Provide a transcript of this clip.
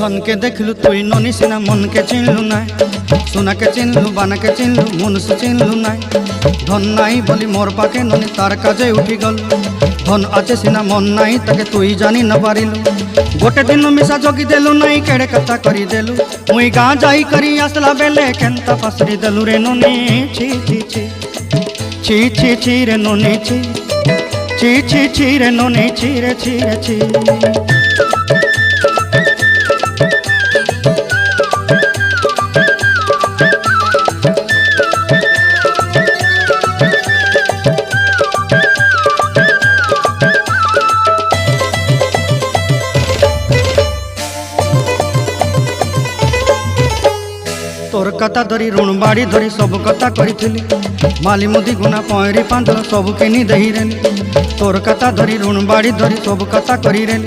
धन के देखलु तुई ननी सिना मन के चिन्हलु ना सोना के चिन्हलु बाना के चिन्हलु मनुष्य चिन्हलु ना धन नाई बोली मोर पाके ननी तार काजे उठी गल धन आचे सिना मन नाई ताके तुई जानी न पारिलु गोटे दिन मिसा जगी देलु नाई केड़े कथा करी देलु मुई गाँ जाई करी आसला बेले केंता पासरी देलु रे ननी छी छी छी छी छी छी रे ननी छी छी छी छी रे ननी छी रे छी रे छी। तोर कथा धरी ऋण बाड़ी धरी सब कथा करी माली मुदी गुना पहरी पांद सब किनी दही रे तोर कथा धरी ऋण बाड़ी धरी सब कथा करी रे।